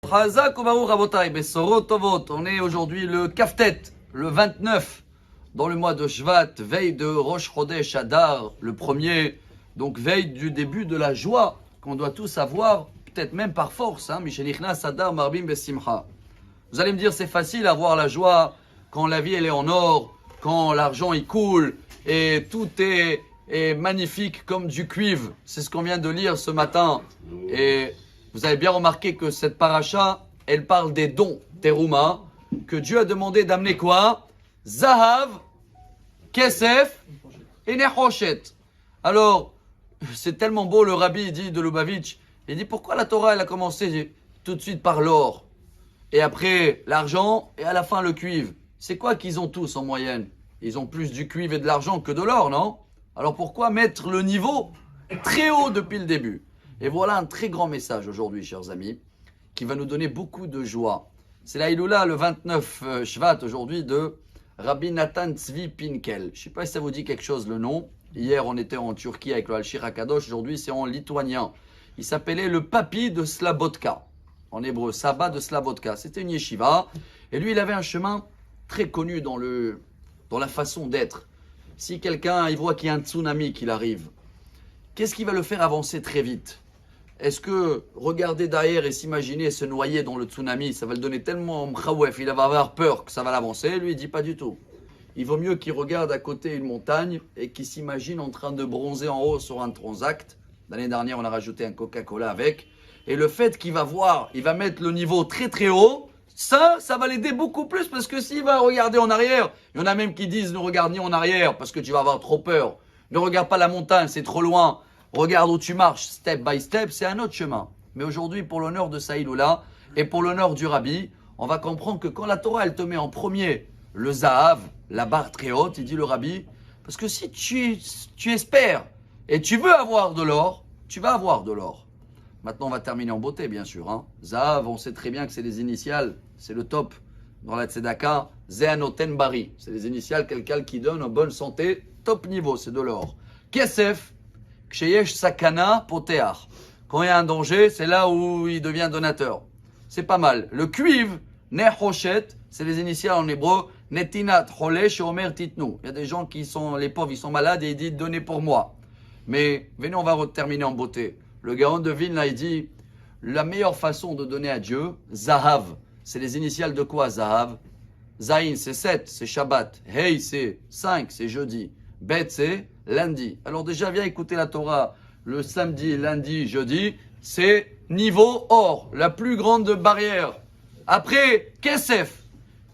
Chazak Ubaruch Rabotai, Besorot Tovot. On est aujourd'hui le Kaftet, le 29, dans le mois de Shvat, veille de Rosh Chodesh Adar, le premier, donc veille du début de la joie qu'on doit tous avoir, peut-être même par force. Mishenichnas Adar Marbim Besimcha. Vous allez me dire, c'est facile avoir la joie quand la vie elle est en or, quand l'argent il coule et tout est magnifique comme du cuivre. C'est ce qu'on vient de lire ce matin. Et vous avez bien remarqué que cette paracha, elle parle des dons, terouma, que Dieu a demandé d'amener quoi? Zahav, Kesef et Nechoshet. Alors, c'est tellement beau, le rabbi dit de Lubavitch, il dit pourquoi la Torah elle a commencé tout de suite par l'or, et après l'argent, et à la fin le cuivre. C'est quoi qu'ils ont tous en moyenne? Ils ont plus du cuivre et de l'argent que de l'or, non? Alors pourquoi mettre le niveau très haut depuis le début? Et voilà un très grand message aujourd'hui, chers amis, qui va nous donner beaucoup de joie. C'est la Iloula, le 29 Shvat aujourd'hui, de Rabbi Nathan Tzvi Pinkel. Je ne sais pas si ça vous dit quelque chose le nom. Hier, on était en Turquie avec le Al-Shir HaKadosh. Aujourd'hui, c'est en lituanien. Il s'appelait le Papi de Slabotka. En hébreu, Sabbat de Slabotka. C'était une yeshiva. Et lui, il avait un chemin très connu dans la façon d'être. Si quelqu'un il voit qu'il y a un tsunami qui arrive, qu'est-ce qui va le faire avancer très vite? Est-ce que regarder derrière et s'imaginer se noyer dans le tsunami, ça va le donner tellement mkhawef, il va avoir peur que ça va l'avancer? Lui, il dit pas du tout. Il vaut mieux qu'il regarde à côté une montagne et qu'il s'imagine en train de bronzer en haut sur un transact. L'année dernière, on a rajouté un Coca-Cola avec. Et le fait qu'il va voir, il va mettre le niveau très très haut, ça va l'aider beaucoup plus, parce que s'il va regarder en arrière, il y en a même qui disent ne regarde ni en arrière parce que tu vas avoir trop peur. Ne regarde pas la montagne, c'est trop loin. Regarde où tu marches, step by step, c'est un autre chemin. Mais aujourd'hui, pour l'honneur de Saïloula et pour l'honneur du Rabbi, on va comprendre que quand la Torah, elle te met en premier le Zahav, la barre très haute, il dit le Rabbi, parce que si tu espères et tu veux avoir de l'or, tu vas avoir de l'or. Maintenant, on va terminer en beauté, bien sûr. Zahav, on sait très bien que c'est les initiales, c'est le top. Dans la Tzedaka, Zeanoten Bari, c'est les initiales, quelqu'un qui donne en bonne santé, top niveau, c'est de l'or. Kesef, Ksheyesh Sakana Poteach. Quand il y a un danger, c'est là où il devient donateur. C'est pas mal. Le cuivre, Nechoshet, c'est les initiales en hébreu, Netinat Cholesh Omer Titnu. Il y a des gens qui sont, les pauvres, ils sont malades et ils disent donnez pour moi. Mais venez, on va terminer en beauté. Le Gaon de Vilna, là, il dit la meilleure façon de donner à Dieu, Zahav. C'est les initiales de quoi, Zahav? Zain, c'est 7, c'est Shabbat. Hey, c'est 5, c'est jeudi. Bet, c'est lundi. Alors déjà, viens écouter la Torah le samedi, lundi, jeudi. C'est niveau or, la plus grande barrière. Après, Kesef,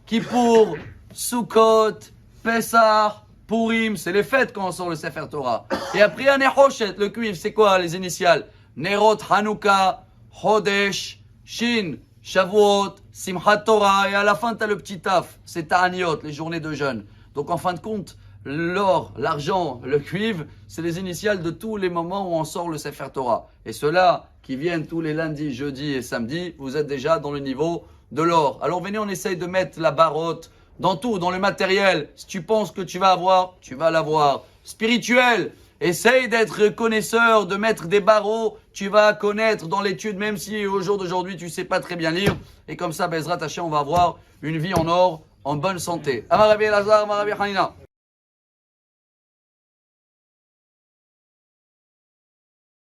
Kippour, Sukkot, Pessah, Purim, c'est les fêtes quand on sort le Sefer Torah. Et après, un Nechoshet, le cuivre, c'est quoi les initiales? Nerot, Hanouka, Chodesh, Shin, Shavuot, Simchat Torah, et à la fin, tu as le petit taf, c'est Ta'aniot, les journées de jeûne. Donc en fin de compte, l'or, l'argent, le cuivre, c'est les initiales de tous les moments où on sort le Sefer Torah. Et ceux-là qui viennent tous les lundis, jeudis et samedis, vous êtes déjà dans le niveau de l'or. Alors venez, on essaye de mettre la barotte dans tout, dans le matériel. Si tu penses que tu vas avoir, tu vas l'avoir. Spirituel, essaye d'être connaisseur, de mettre des barreaux, tu vas connaître dans l'étude, même si au jour d'aujourd'hui tu ne sais pas très bien lire. Et comme ça, Bezrat Hashem, on va avoir une vie en or, en bonne santé. Amar Rabbi Elazar, Amar Rabbi Hanina.